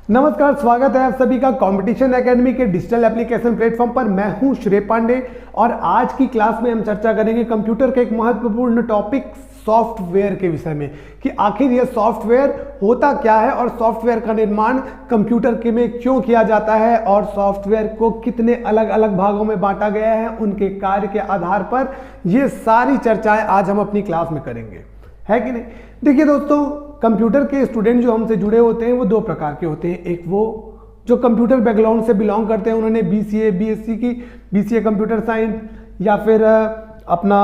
नमस्कार, स्वागत है आप सभी का कंपटीशन एकेडमी के डिजिटल एप्लीकेशन प्लेटफॉर्म पर। मैं हूं श्रेय पांडे और आज की क्लास में हम चर्चा करेंगे कंप्यूटर के एक महत्वपूर्ण टॉपिक सॉफ्टवेयर के विषय में कि आखिर यह सॉफ्टवेयर होता क्या है और सॉफ्टवेयर का निर्माण कंप्यूटर के में क्यों किया जाता है और सॉफ्टवेयर को कितने अलग अलग भागों में बांटा गया है, उनके कार्य के आधार पर ये सारी चर्चाएं आज हम अपनी क्लास में करेंगे, है कि नहीं। देखिए दोस्तों, कंप्यूटर के स्टूडेंट जो हमसे जुड़े होते हैं वो दो प्रकार के होते हैं। एक वो जो कंप्यूटर बैकग्राउंड से बिलोंग करते हैं, उन्होंने बीसीए बीएससी की, बीसीए कंप्यूटर साइंस या फिर अपना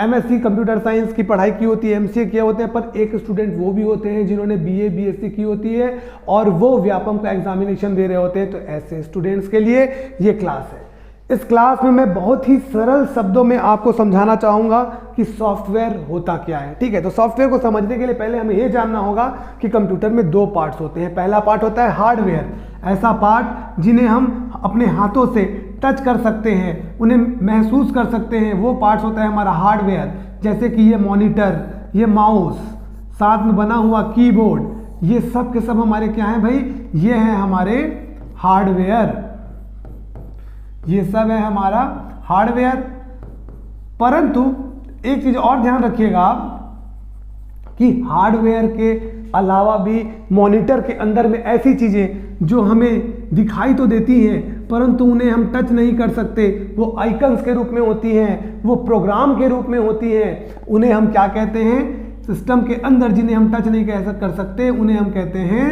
एमएससी कंप्यूटर साइंस की पढ़ाई की होती है, एमसीए किया होते हैं। पर एक स्टूडेंट वो भी होते हैं जिन्होंने बीए बीएससी की होती है और वो व्यापम का एग्जामिनेशन दे रहे होते हैं। तो ऐसे स्टूडेंट्स के लिए ये क्लास है। इस क्लास में मैं बहुत ही सरल शब्दों में आपको समझाना चाहूँगा कि सॉफ्टवेयर होता क्या है। ठीक है, तो सॉफ्टवेयर को समझने के लिए पहले हमें यह जानना होगा कि कंप्यूटर में दो पार्ट्स होते हैं। पहला पार्ट होता है हार्डवेयर, ऐसा पार्ट जिन्हें हम अपने हाथों से टच कर सकते हैं, उन्हें महसूस कर सकते हैं, वो पार्ट्स होता है हमारा हार्डवेयर। जैसे कि ये मॉनिटर, ये माउस, साथ में बना हुआ कीबोर्ड, ये सब के सब हमारे क्या हैं भाई, ये हैं हमारे हार्डवेयर। ये सब है हमारा हार्डवेयर। परंतु एक चीज और ध्यान रखिएगा आप कि हार्डवेयर के अलावा भी मॉनिटर के अंदर में ऐसी चीजें जो हमें दिखाई तो देती हैं परंतु उन्हें हम टच नहीं कर सकते, वो आइकन्स के रूप में होती हैं, वो प्रोग्राम के रूप में होती हैं। उन्हें हम क्या कहते हैं, सिस्टम के अंदर जिन्हें हम टच नहीं कर सकते उन्हें हम कहते हैं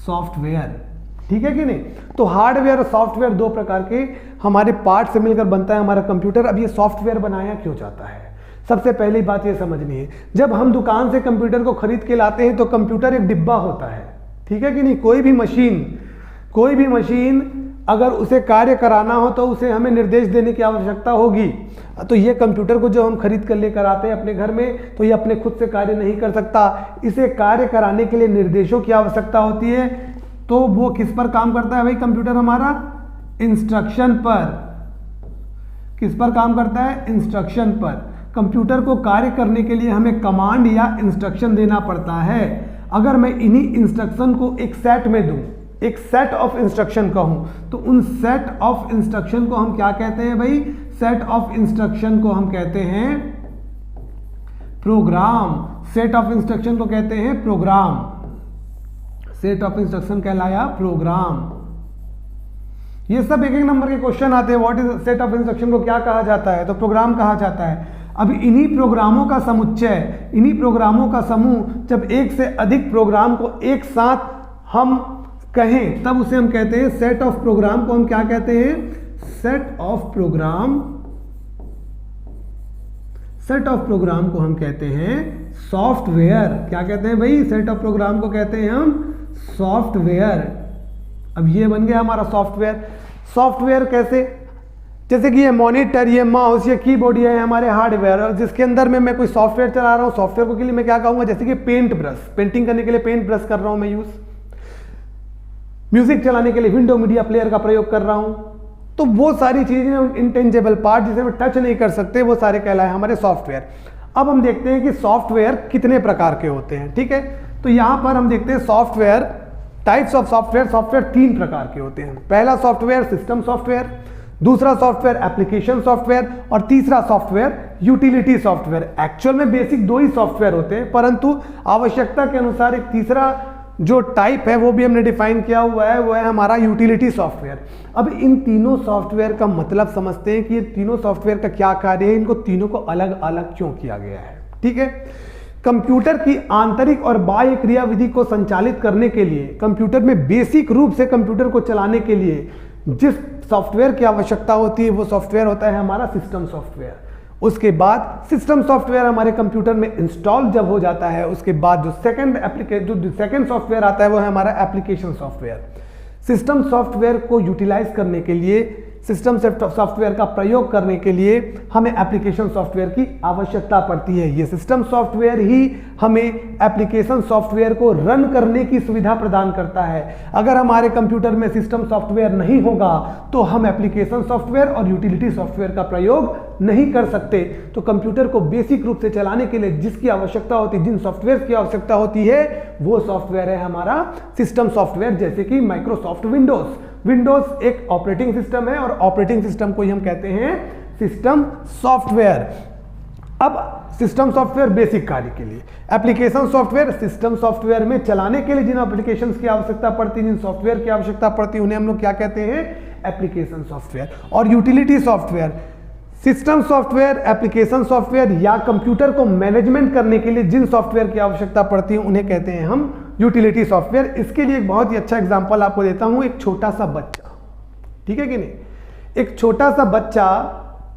सॉफ्टवेयर। ठीक है कि नहीं। तो हार्डवेयर और सॉफ्टवेयर दो प्रकार के हमारे पार्ट से मिलकर बनता है हमारा कंप्यूटर। अब ये सॉफ्टवेयर बनाया क्यों जाता है, सबसे पहली बात ये समझनी है। जब हम दुकान से कंप्यूटर को खरीद के लाते हैं तो कंप्यूटर एक डिब्बा होता है, ठीक है कि नहीं। कोई भी मशीन अगर उसे कार्य कराना हो तो उसे हमें निर्देश देने की आवश्यकता होगी। तो ये कंप्यूटर को जो हम खरीद कर लेकर आते हैं अपने घर में, तो ये अपने खुद से कार्य नहीं कर सकता, इसे कार्य कराने के लिए निर्देशों की आवश्यकता होती है। तो वो किस पर काम करता है भाई कंप्यूटर हमारा, इंस्ट्रक्शन पर। किस पर काम करता है, इंस्ट्रक्शन पर। कंप्यूटर को कार्य करने के लिए हमें कमांड या इंस्ट्रक्शन देना पड़ता है। अगर मैं इन्हीं इंस्ट्रक्शन को एक सेट में दूं, एक सेट ऑफ इंस्ट्रक्शन कहूं, तो उन सेट ऑफ इंस्ट्रक्शन को हम क्या कहते हैं भाई, सेट ऑफ इंस्ट्रक्शन को हम कहते हैं प्रोग्राम। सेट ऑफ इंस्ट्रक्शन को कहते हैं प्रोग्राम। सेट ऑफ इंस्ट्रक्शन कहलाया प्रोग्राम। ये सब एक एक नंबर के क्वेश्चन आते हैं। What is set of instruction को क्या कहा जाता है, तो प्रोग्राम कहा जाता है। अब इन्हीं प्रोग्रामों का समुच्चय, इन्हीं प्रोग्रामों का समूह जब एक से अधिक प्रोग्राम को एक साथ हम कहें तब उसे हम कहते हैं सेट ऑफ प्रोग्राम को हम क्या कहते हैं, set of program. Set of program को हम कहते हैं सॉफ्टवेयर। क्या कहते हैं भाई, सेट ऑफ प्रोग्राम को कहते हैं हम सॉफ्टवेयर। अब ये बन गया हमारा सॉफ्टवेयर। सॉफ्टवेयर कैसे, जैसे कि ये मॉनिटर, ये माउस, ये कीबोर्ड, ये है हमारे हार्डवेयर। और जिसके अंदर में मैं कोई सॉफ्टवेयर चला रहा हूँ, सॉफ्टवेयर को के लिए मैं क्या कहूँगा, जैसे कि पेंट ब्रश, पेंटिंग करने के लिए पेंट ब्रश कर रहा हूँ मैं यूज, म्यूजिक चलाने के लिए विंडो मीडिया प्लेयर का प्रयोग कर रहा हूँ। तो वो सारी चीजें इंटेंजिबल पार्ट जिसे हम टच नहीं कर सकते, वो सारे कहलाए हमारे सॉफ्टवेयर। अब हम देखते हैं कि सॉफ्टवेयर कितने प्रकार के होते हैं। ठीक है, तो यहां पर हम देखते हैं software, types of software. Software तीन प्रकार के होते हैं। पहला सॉफ्टवेयर सिस्टम सॉफ्टवेयर, दूसरा सॉफ्टवेयर एप्लीकेशन सॉफ्टवेयर और तीसरा सॉफ्टवेयर यूटिलिटी सॉफ्टवेयर। एक्चुअल में बेसिक दो ही सॉफ्टवेयर होते हैं, परंतु आवश्यकता के अनुसार एक तीसरा जो टाइप है वो भी हमने डिफाइन किया हुआ है, वो है हमारा यूटिलिटी सॉफ्टवेयर। अब इन तीनों सॉफ्टवेयर का मतलब समझते हैं कि ये तीनों सॉफ्टवेयर का क्या कार्य है, इनको तीनों को अलग अलग क्यों किया गया है। ठीक है, कंप्यूटर की आंतरिक और बाह्य क्रियाविधि को संचालित करने के लिए, कंप्यूटर में बेसिक रूप से कंप्यूटर को चलाने के लिए जिस सॉफ्टवेयर की आवश्यकता होती है वो सॉफ्टवेयर होता है हमारा सिस्टम सॉफ्टवेयर। उसके बाद सिस्टम सॉफ्टवेयर हमारे कंप्यूटर में इंस्टॉल जब हो जाता है, उसके बाद जो सेकंड सॉफ्टवेयर आता है वो है हमारा एप्लीकेशन सॉफ्टवेयर। सिस्टम सॉफ्टवेयर को यूटिलाइज करने के लिए सिस्टम सॉफ्टवेयर का प्रयोग करने के लिए हमें एप्लीकेशन सॉफ्टवेयर की आवश्यकता पड़ती है। ये सिस्टम सॉफ्टवेयर ही हमें एप्लीकेशन सॉफ्टवेयर को रन करने की सुविधा प्रदान करता है। अगर हमारे कंप्यूटर में सिस्टम सॉफ्टवेयर नहीं होगा तो हम एप्लीकेशन सॉफ्टवेयर और यूटिलिटी सॉफ्टवेयर का प्रयोग नहीं कर सकते। तो कंप्यूटर को बेसिक रूप से चलाने के लिए जिसकी आवश्यकता होती है, जिन सॉफ्टवेयर की आवश्यकता होती है, वो सॉफ्टवेयर है हमारा सिस्टम सॉफ्टवेयर, जैसे कि माइक्रोसॉफ्ट विंडोज एक ऑपरेटिंग सिस्टम है और ऑपरेटिंग सिस्टम को ही हम कहते हैं सिस्टम सॉफ्टवेयर। अब सिस्टम सॉफ्टवेयर बेसिक कार्य के लिए, एप्लीकेशन सॉफ्टवेयर सिस्टम सॉफ्टवेयर में चलाने के लिए जिन एप्लीकेशंस की आवश्यकता पड़ती है, जिन सॉफ्टवेयर की आवश्यकता पड़ती है, उन्हें हम लोग क्या कहते हैं, एप्लीकेशन सॉफ्टवेयर। और utility software system software, application software या कंप्यूटर को मैनेजमेंट करने के लिए जिन सॉफ्टवेयर की आवश्यकता पड़ती है उन्हें कहते हैं हम यूटिलिटी सॉफ्टवेयर। इसके लिए एक बहुत ही अच्छा एग्जांपल आपको देता हूं, एक छोटा सा बच्चा, ठीक है कि नहीं। एक छोटा सा बच्चा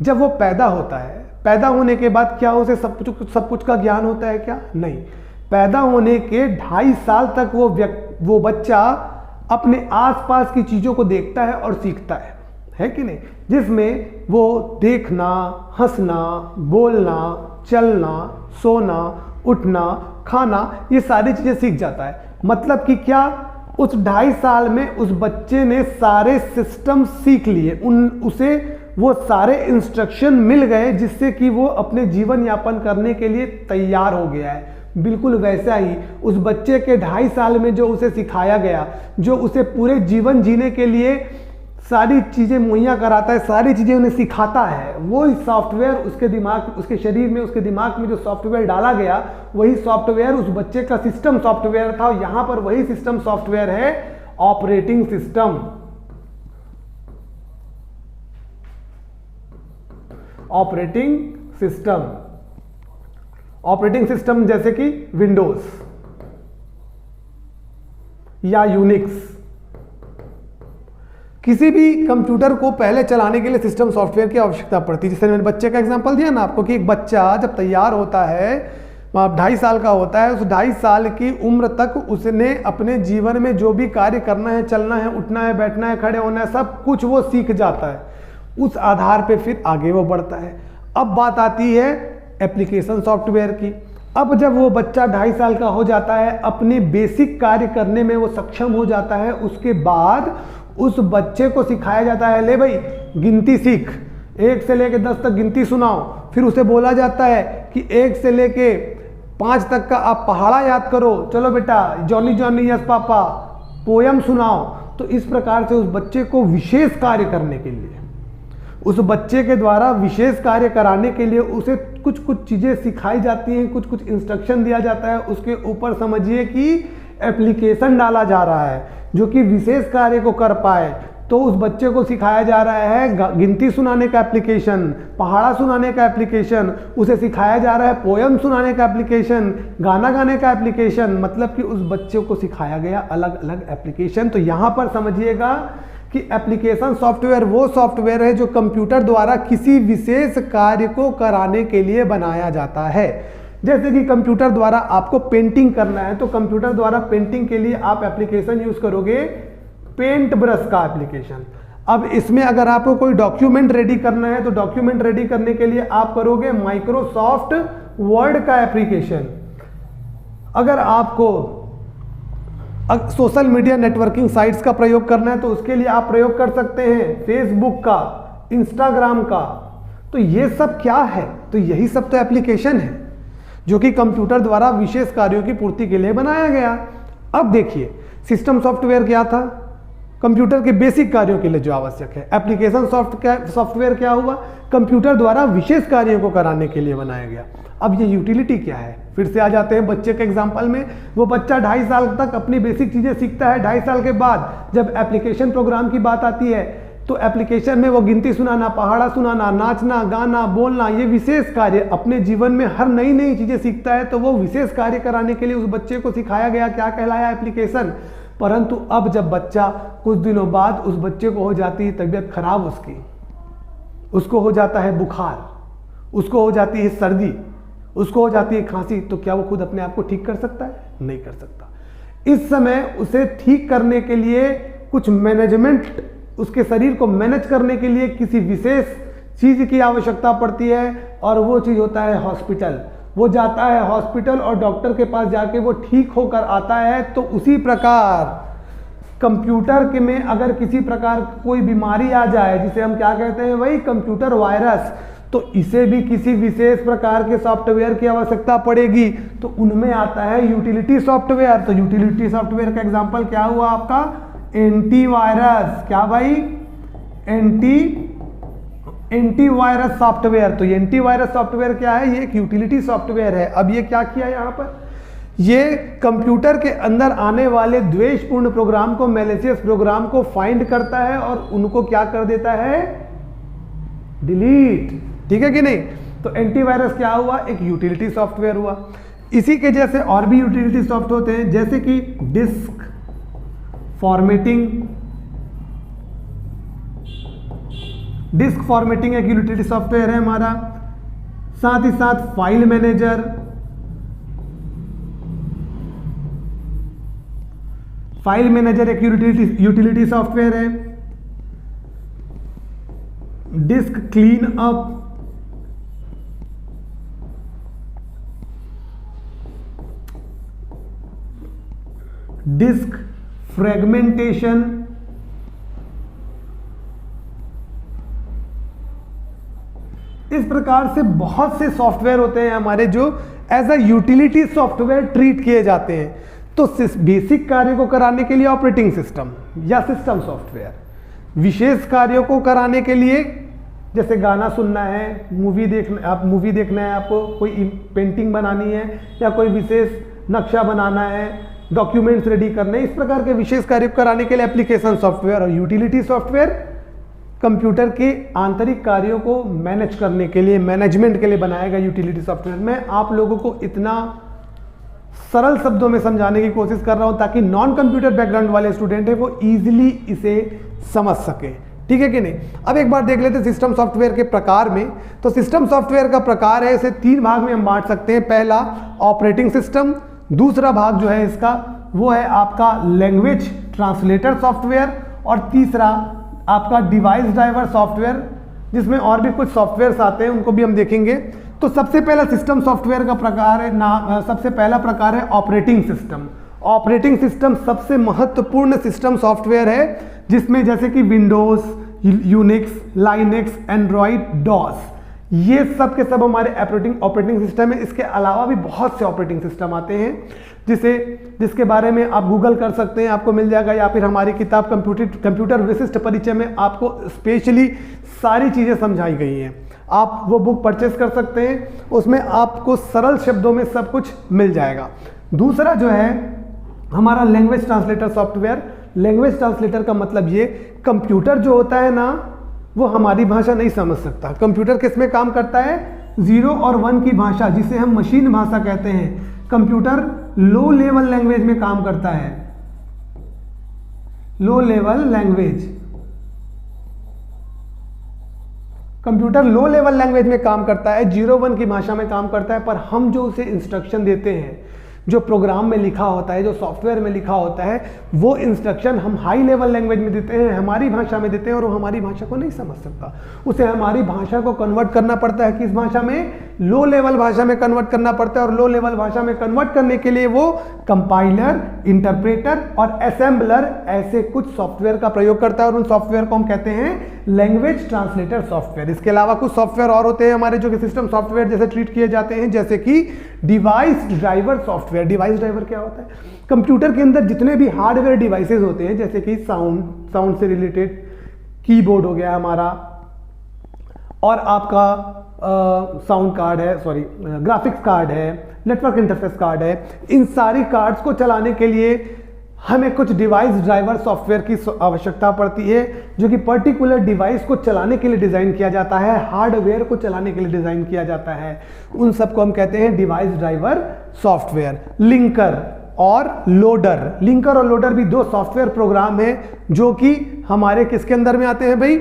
जब वो पैदा होता है, पैदा होने के बाद क्या उसे सब कुछ का ज्ञान होता है क्या? नहीं। पैदा होने के 2.5 साल तक वो बच्चा अपने आसपास की चीजों को देखता है और सीखता है कि नहीं, जिसमें वो देखना, हंसना, बोलना, चलना, सोना, उठना, खाना, ये सारी चीजें सीख जाता है। मतलब कि क्या, उस 2.5 साल में उस बच्चे ने सारे सिस्टम सीख लिए, उसे वो सारे इंस्ट्रक्शन मिल गए जिससे कि वो अपने जीवन यापन करने के लिए तैयार हो गया है। बिल्कुल वैसा ही उस बच्चे के 2.5 साल में जो उसे सिखाया गया, जो उसे पूरे जीवन जीने के लिए सारी चीजें मुहैया कराता है, सारी चीजें उन्हें सिखाता है, वो सॉफ्टवेयर उसके दिमाग, उसके शरीर में, उसके दिमाग में जो सॉफ्टवेयर डाला गया, वही सॉफ्टवेयर उस बच्चे का सिस्टम सॉफ्टवेयर था। यहां पर वही सिस्टम सॉफ्टवेयर है ऑपरेटिंग सिस्टम। ऑपरेटिंग सिस्टम जैसे कि विंडोज या यूनिक्स। किसी भी कंप्यूटर को पहले चलाने के लिए सिस्टम सॉफ्टवेयर की आवश्यकता पड़ती है। जैसे मैंने बच्चे का एग्जांपल दिया ना आपको कि एक बच्चा जब तैयार होता है, 2.5 साल का होता है, उस 2.5 साल की उम्र तक उसने अपने जीवन में जो भी कार्य करना है, चलना है, उठना है, बैठना है, खड़े होना है, सब कुछ वो सीख जाता है। उस आधार पे फिर आगे वो बढ़ता है। अब बात आती है एप्लीकेशन सॉफ्टवेयर की। अब जब वो बच्चा 2.5 साल का हो जाता है, अपने बेसिक कार्य करने में वो सक्षम हो जाता है, उसके बाद उस बच्चे को सिखाया जाता है, ले भाई गिनती सीख, 1 से लेके 10 तक गिनती सुनाओ। फिर उसे बोला जाता है कि 1 से लेके 5 तक का आप पहाड़ा याद करो, चलो बेटा Johnny Johnny yes papa poem सुनाओ। तो इस प्रकार से उस बच्चे को विशेष कार्य करने के लिए, उस बच्चे के द्वारा विशेष कार्य कराने के लिए उसे कुछ कुछ चीज़ें सिखाई जाती हैं, कुछ कुछ इंस्ट्रक्शन दिया जाता है। उसके ऊपर समझिए कि एप्लीकेशन डाला जा रहा है जो कि विशेष कार्य को कर पाए। तो उस बच्चे को सिखाया जा रहा है गिनती सुनाने का एप्लीकेशन, पहाड़ा सुनाने का एप्लीकेशन, उसे सिखाया जा रहा है पोयम सुनाने का एप्लीकेशन, गाना गाने का एप्लीकेशन। मतलब कि उस बच्चे को सिखाया गया अलग अलग एप्लीकेशन। तो यहाँ पर समझिएगा कि एप्लीकेशन सॉफ्टवेयर वो सॉफ्टवेयर है जो कंप्यूटर द्वारा किसी विशेष कार्य को कराने के लिए बनाया जाता है। जैसे कि कंप्यूटर द्वारा आपको पेंटिंग करना है, तो कंप्यूटर द्वारा पेंटिंग के लिए आप एप्लीकेशन यूज करोगे पेंट ब्रश का एप्लीकेशन। अब इसमें अगर आपको कोई डॉक्यूमेंट रेडी करना है तो डॉक्यूमेंट रेडी करने के लिए आप करोगे माइक्रोसॉफ्ट वर्ड का एप्लीकेशन। अगर आपको सोशल मीडिया नेटवर्किंग साइट्स का प्रयोग करना है तो उसके लिए आप प्रयोग कर सकते हैं फेसबुक का, इंस्टाग्राम का। तो ये सब क्या है? तो यही सब तो एप्लीकेशन है जो कि कंप्यूटर द्वारा विशेष कार्यों की पूर्ति के लिए बनाया गया। अब देखिए सिस्टम सॉफ्टवेयर क्या था? कंप्यूटर के बेसिक कार्यों के लिए जो आवश्यक है। एप्लीकेशन सॉफ्टवेयर क्या हुआ? कंप्यूटर द्वारा विशेष कार्यों को कराने के लिए बनाया गया। अब ये यूटिलिटी क्या है? फिर से आ जाते हैं बच्चे के एग्जांपल में। वो बच्चा 2.5 साल तक अपनी बेसिक चीजें सीखता है। 2.5 साल के बाद जब एप्लीकेशन प्रोग्राम की बात आती है तो एप्लीकेशन में वो गिनती सुनाना, पहाड़ा सुनाना, नाचना, गाना, बोलना, ये विशेष कार्य अपने जीवन में हर नई नई चीजें सीखता है। तो वो विशेष कार्य कराने के लिए उस बच्चे को सिखाया गया, क्या कहलाया? एप्लीकेशन। परंतु अब जब बच्चा कुछ दिनों बाद उस बच्चे को हो जाती है तबीयत खराब, उसको हो जाता है बुखार, उसको हो जाती है सर्दी, उसको हो जाती है खांसी, तो क्या वो खुद अपने आप को ठीक कर सकता है? नहीं कर सकता। इस समय उसे ठीक करने के लिए कुछ मैनेजमेंट उसके शरीर को मैनेज करने के लिए किसी विशेष चीज़ की आवश्यकता पड़ती है और वो चीज़ होता है हॉस्पिटल। वो जाता है हॉस्पिटल और डॉक्टर के पास जाके वो ठीक होकर आता है। तो उसी प्रकार कंप्यूटर के में अगर किसी प्रकार कोई बीमारी आ जाए, जिसे हम क्या कहते हैं भाई, कंप्यूटर वायरस, तो इसे भी किसी विशेष प्रकार के सॉफ्टवेयर की आवश्यकता पड़ेगी। तो उनमें आता है यूटिलिटी सॉफ्टवेयर। तो यूटिलिटी सॉफ्टवेयर का एग्जांपल क्या हुआ आपका, एंटीवायरस। क्या भाई, एंटीवायरस सॉफ्टवेयर। तो ये एंटीवायरस सॉफ्टवेयर क्या है, ये एक यूटिलिटी सॉफ्टवेयर है। अब ये क्या किया यहाँ पर, ये कंप्यूटर के अंदर आने वाले द्वेषपूर्ण प्रोग्राम को, मैलिशियस प्रोग्राम को फाइंड करता है और उनको क्या कर देता है, डिलीट। ठीक है कि नहीं। तो एंटीवायरस क्या हुआ, एक यूटिलिटी सॉफ्टवेयर हुआ। इसी के जैसे और भी यूटिलिटी सॉफ्टवेयर होते हैं, जैसे कि डिस्क फॉर्मेटिंग। डिस्क फॉर्मेटिंग एक यूटिलिटी सॉफ्टवेयर है हमारा। साथ ही साथ फाइल मैनेजर, फाइल मैनेजर एक यूटिलिटी सॉफ्टवेयर है। Disk clean up, disk fragmentation, इस प्रकार से बहुत से सॉफ्टवेयर होते हैं हमारे जो as a utility software treat किए जाते हैं। तो बेसिक कार्य को कराने के लिए ऑपरेटिंग सिस्टम या सिस्टम सॉफ्टवेयर, विशेष कार्यों को कराने के लिए जैसे गाना सुनना है, मूवी देखना है आपको, कोई पेंटिंग बनानी है या कोई विशेष नक्शा बनाना है, डॉक्यूमेंट्स रेडी करने, इस प्रकार के विशेष कार्य को कराने के लिए एप्लीकेशन सॉफ्टवेयर। और यूटिलिटी सॉफ्टवेयर कंप्यूटर के आंतरिक कार्यों को मैनेज करने के लिए, मैनेजमेंट के लिए बनाया गया यूटिलिटी सॉफ्टवेयर। मैं आप लोगों को इतना सरल शब्दों में समझाने की कोशिश कर रहा हूं ताकि नॉन कंप्यूटर बैकग्राउंड वाले स्टूडेंट है वो इजीली इसे समझ सके। ठीक है कि नहीं। अब एक बार देख लेते हैं सिस्टम सॉफ्टवेयर के प्रकार में। तो सिस्टम सॉफ्टवेयर का प्रकार है, इसे 3 भाग में हम बांट सकते हैं। पहला ऑपरेटिंग सिस्टम, दूसरा भाग जो है इसका वो है आपका लैंग्वेज ट्रांसलेटर सॉफ्टवेयर, और तीसरा आपका डिवाइस ड्राइवर सॉफ्टवेयर, जिसमें और भी कुछ सॉफ्टवेयर्स आते हैं, उनको भी हम देखेंगे। तो सबसे पहला सिस्टम सॉफ्टवेयर का प्रकार है सबसे पहला प्रकार है ऑपरेटिंग सिस्टम। ऑपरेटिंग सिस्टम सबसे महत्वपूर्ण सिस्टम सॉफ्टवेयर है, जिसमें जैसे कि Windows, Unix, Linux, Android, DOS, ये सब के सब हमारे ऑपरेटिंग सिस्टम है। इसके अलावा भी बहुत से ऑपरेटिंग सिस्टम आते हैं जिसके बारे में आप गूगल कर सकते हैं, आपको मिल जाएगा, या फिर हमारी किताब कंप्यूटर विशिष्ट परिचय में आपको स्पेशली सारी चीज़ें समझाई गई हैं। आप वो बुक परचेस कर सकते हैं, उसमें आपको सरल शब्दों में सब कुछ मिल जाएगा। दूसरा जो है हमारा language translator software. Language translator का मतलब ये, कंप्यूटर जो होता है ना वो हमारी भाषा नहीं समझ सकता। कंप्यूटर किस में काम करता है, 0 और 1 की भाषा, जिसे हम मशीन भाषा कहते हैं। कंप्यूटर लो लेवल लैंग्वेज में काम करता है, low level language. Computer low level language में काम करता है, 0-1 की भाषा में काम करता है। पर हम जो उसे इंस्ट्रक्शन देते हैं, जो प्रोग्राम में लिखा होता है, जो सॉफ्टवेयर में लिखा होता है, वो इंस्ट्रक्शन हम हाई लेवल लैंग्वेज में देते हैं, हमारी भाषा में देते हैं, और वो हमारी भाषा को नहीं समझ सकता। उसे हमारी भाषा को कन्वर्ट करना पड़ता है, किस भाषा में, लो लेवल भाषा में कन्वर्ट करना पड़ता है। और लो लेवल भाषा में कन्वर्ट करने के लिए वो कंपाइलर, इंटरप्रेटर और असेंबलर ऐसे कुछ सॉफ्टवेयर का प्रयोग करता है, और उन सॉफ्टवेयर को हम कहते हैं लैंग्वेज ट्रांसलेटर सॉफ्टवेयर। इसके अलावा कुछ सॉफ्टवेयर और होते हैं हमारे, जो कि सिस्टम सॉफ्टवेयर जैसे ट्रीट किए जाते हैं, जैसे कि device driver software. Device driver क्या होता है, कंप्यूटर के अंदर जितने भी हार्डवेयर डिवाइसेस होते हैं, जैसे कि साउंड से रिलेटेड कीबोर्ड हो गया हमारा, और आपका साउंड कार्ड है, ग्राफिक्स कार्ड है, नेटवर्क इंटरफेस कार्ड है, इन सारी कार्ड्स को चलाने के लिए हमें कुछ डिवाइस ड्राइवर सॉफ्टवेयर की आवश्यकता पड़ती है, जो कि पर्टिकुलर डिवाइस को चलाने के लिए डिज़ाइन किया जाता है, हार्डवेयर को चलाने के लिए डिज़ाइन किया जाता है। उन सबको हम कहते हैं डिवाइस ड्राइवर सॉफ्टवेयर। लिंकर और लोडर, लिंकर और लोडर भी 2 सॉफ्टवेयर प्रोग्राम हैं, जो कि हमारे किसके अंदर में आते हैं भाई,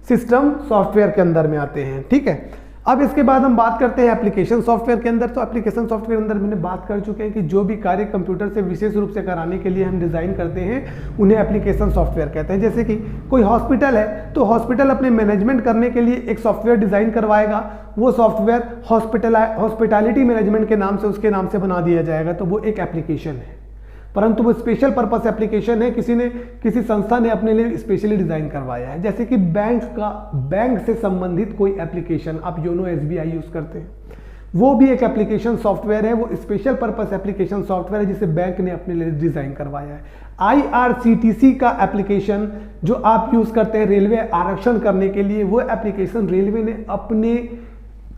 सिस्टम सॉफ्टवेयर के अंदर में आते हैं। ठीक है। अब इसके बाद हम बात करते हैं एप्लीकेशन सॉफ्टवेयर के अंदर। तो एप्लीकेशन सॉफ्टवेयर अंदर मैंने बात कर चुके हैं कि जो भी कार्य कंप्यूटर से विशेष रूप से कराने के लिए हम डिज़ाइन करते हैं उन्हें एप्लीकेशन सॉफ्टवेयर कहते हैं। जैसे कि कोई हॉस्पिटल है तो हॉस्पिटल अपने मैनेजमेंट करने के लिए एक सॉफ्टवेयर डिज़ाइन करवाएगा, वो सॉफ्टवेयर हॉस्पिटैलिटी मैनेजमेंट के नाम से उसके नाम से बना दिया जाएगा, तो वो एक एप्लीकेशन है। परंतु वो स्पेशल पर्पस एप्लीकेशन है, किसी संस्था ने अपने लिए स्पेशली डिजाइन करवाया है। जैसे कि बैंक से संबंधित कोई एप्लीकेशन, आप योनो एसबीआई यूज करते हैं, वो भी एक एप्लीकेशन सॉफ्टवेयर है, वो स्पेशल पर्पस एप्लीकेशन सॉफ्टवेयर है जिसे बैंक ने अपने लिए डिजाइन करवाया है। IRCTC का एप्लीकेशन जो आप यूज करते हैं रेलवे आरक्षण करने के लिए, वो एप्लीकेशन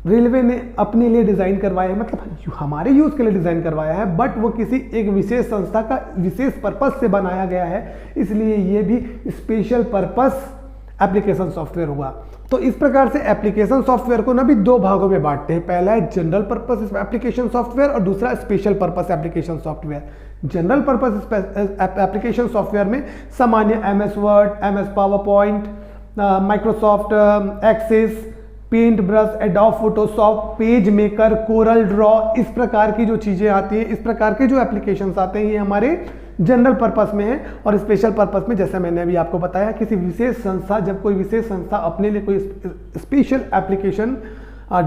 रेलवे ने अपने लिए डिजाइन करवाया है, मतलब हमारे यूज के लिए डिजाइन करवाया है, बट वो किसी एक विशेष संस्था का विशेष पर्पस से बनाया गया है, इसलिए ये भी स्पेशल पर्पस एप्लीकेशन सॉफ्टवेयर हुआ। तो इस प्रकार से एप्लीकेशन सॉफ्टवेयर को ना भी दो भागों में बांटते हैं, पहला है जनरल पर्पस एप्लीकेशन सॉफ्टवेयर और दूसरा special purpose application software. General purpose application software में सामान्य MS Word, MS PowerPoint, Microsoft Access, Paint Brush, Adobe Photoshop, Page Maker, Corel Draw, इस प्रकार की जो चीजें आती हैं, इस प्रकार के जो एप्लीकेशंस आते हैं, ये हमारे जनरल पर्पस में है। और स्पेशल पर्पस में जैसा मैंने अभी आपको बताया, किसी विशेष संस्था, जब कोई विशेष संस्था अपने लिए कोई स्पेशल एप्लीकेशन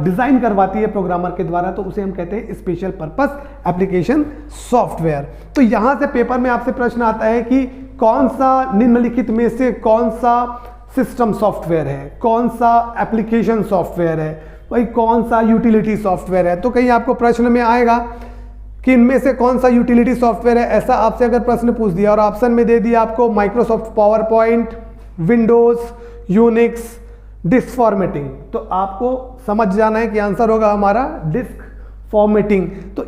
डिजाइन करवाती है प्रोग्रामर के द्वारा, तो उसे हम कहते हैं स्पेशल पर्पस एप्लीकेशन सॉफ्टवेयर। तो यहां से पेपर में आपसे प्रश्न आता है कि कौन सा निम्नलिखित में से कौन सा सिस्टम सॉफ्टवेयर है, कौन सा एप्लीकेशन सॉफ्टवेयर है, भाई कौन सा यूटिलिटी सॉफ्टवेयर है। तो कहीं आपको प्रश्न में आएगा कि इनमें से कौन सा यूटिलिटी सॉफ्टवेयर है, ऐसा आपसे अगर प्रश्न पूछ दिया और ऑप्शन में दे दिया आपको Microsoft PowerPoint, Windows, Unix, disk formatting, तो आपको समझ जाना है कि आंसर होगा हमारा डिस्क फॉर्मेटिंग। तो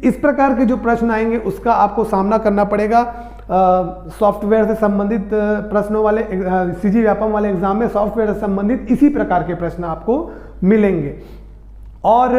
इस प्रकार के जो प्रश्न आएंगे उसका आपको सामना करना पड़ेगा। सॉफ्टवेयर से संबंधित प्रश्नों वाले सीजी व्यापम वाले एग्जाम में सॉफ्टवेयर से संबंधित इसी प्रकार के प्रश्न आपको मिलेंगे। और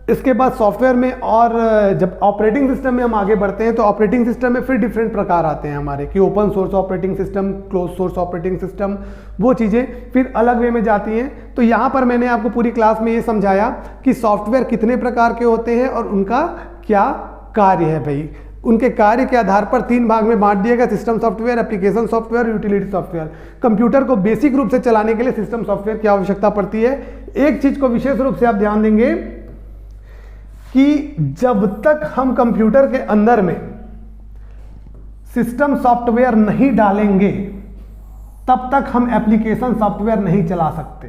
इसके बाद सॉफ्टवेयर में, और जब ऑपरेटिंग सिस्टम में हम आगे बढ़ते हैं तो ऑपरेटिंग सिस्टम में फिर डिफरेंट प्रकार आते हैं हमारे, कि open source operating system, close source operating system, वो चीज़ें फिर अलग वे में जाती हैं। तो यहाँ पर मैंने आपको पूरी क्लास में ये समझाया कि सॉफ्टवेयर कितने प्रकार के होते हैं और उनका क्या कार्य है। भाई उनके कार्य के आधार पर तीन भाग में बांट दिया गया, system software, application software, utility software. Computer को बेसिक रूप से चलाने के लिए सिस्टम सॉफ्टवेयर की आवश्यकता पड़ती है। एक चीज को विशेष रूप से आप ध्यान देंगे कि जब तक हम कंप्यूटर के अंदर में सिस्टम सॉफ्टवेयर नहीं डालेंगे तब तक हम एप्लीकेशन सॉफ्टवेयर नहीं चला सकते।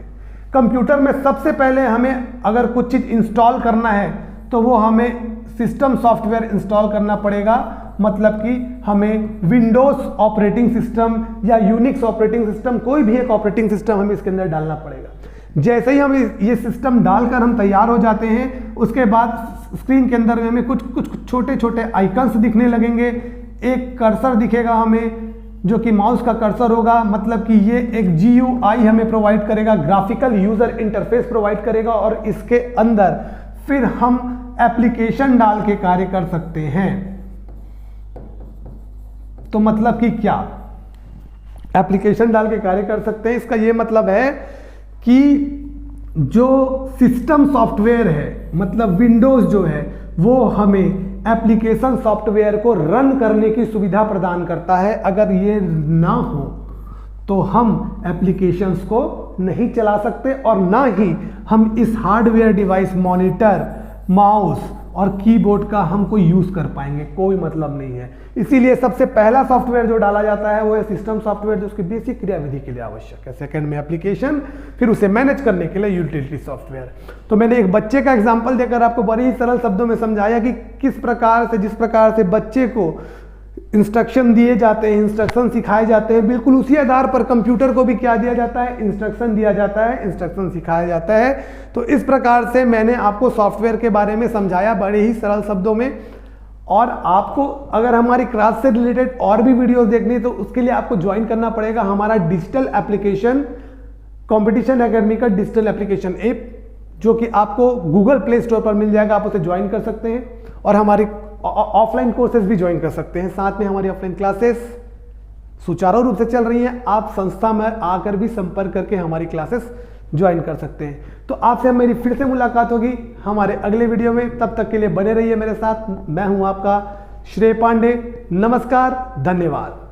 कंप्यूटर में सबसे पहले हमें अगर कुछ चीज इंस्टॉल करना है तो वो हमें सिस्टम सॉफ्टवेयर इंस्टॉल करना पड़ेगा, मतलब कि हमें विंडोज ऑपरेटिंग सिस्टम या यूनिक्स ऑपरेटिंग सिस्टम, कोई भी एक ऑपरेटिंग सिस्टम हमें इसके अंदर डालना पड़ेगा। जैसे ही हम ये सिस्टम डालकर हम तैयार हो जाते हैं, उसके बाद स्क्रीन के अंदर हमें कुछ छोटे छोटे आइकन्स दिखने लगेंगे। एक कर्सर दिखेगा हमें जो कि माउस का कर्सर होगा, मतलब कि ये एक GUI हमें प्रोवाइड करेगा, ग्राफिकल यूजर इंटरफेस प्रोवाइड करेगा, और इसके अंदर फिर हम एप्लीकेशन डाल के कार्य कर सकते हैं। तो मतलब कि क्या एप्लीकेशन डाल के कार्य कर सकते हैं, इसका यह मतलब है कि जो सिस्टम सॉफ्टवेयर है, मतलब विंडोज जो है, वो हमें एप्लीकेशन सॉफ्टवेयर को रन करने की सुविधा प्रदान करता है। अगर ये ना हो तो हम एप्लीकेशंस को नहीं चला सकते और ना ही हम इस हार्डवेयर डिवाइस, मॉनिटर, माउस और कीबोर्ड का हम कोई यूज कर पाएंगे, कोई मतलब नहीं है। इसीलिए सबसे पहला सॉफ्टवेयर जो डाला जाता है वो है सिस्टम सॉफ्टवेयर, जो उसकी बेसिक क्रियाविधि के लिए आवश्यक है। सेकंड में एप्लीकेशन, फिर उसे मैनेज करने के लिए यूटिलिटी सॉफ्टवेयर। तो मैंने एक बच्चे का एग्जांपल देकर आपको बड़े ही सरल शब्दों में समझाया कि किस प्रकार से, जिस प्रकार से बच्चे को इंस्ट्रक्शन दिए जाते हैं, इंस्ट्रक्शन सिखाए जाते हैं, बिल्कुल उसी आधार पर कंप्यूटर को भी क्या दिया जाता है, इंस्ट्रक्शन दिया जाता है, इंस्ट्रक्शन सिखाया जाता है। तो इस प्रकार से मैंने आपको सॉफ्टवेयर के बारे में समझाया बड़े ही सरल शब्दों में। और आपको अगर हमारी क्लास से रिलेटेड और भी वीडियोस देखनी है तो उसके लिए आपको ज्वाइन करना पड़ेगा हमारा डिजिटल एप्लीकेशन कॉम्पिटिशन एकेडमी का डिजिटल एप्लीकेशन ऐप, जो कि आपको गूगल प्ले स्टोर पर मिल जाएगा। आप उसे ज्वाइन कर सकते हैं और हमारी ऑफलाइन कोर्सेज भी ज्वाइन कर सकते हैं। साथ में हमारी ऑफलाइन क्लासेस सुचारू रूप से चल रही हैं। आप संस्था में आकर भी संपर्क करके हमारी क्लासेस ज्वाइन कर सकते हैं। तो आपसे मेरी फिर से मुलाकात होगी हमारे अगले वीडियो में। तब तक के लिए बने रहिए मेरे साथ। मैं हूं आपका श्रेय पांडे। नमस्कार, धन्यवाद।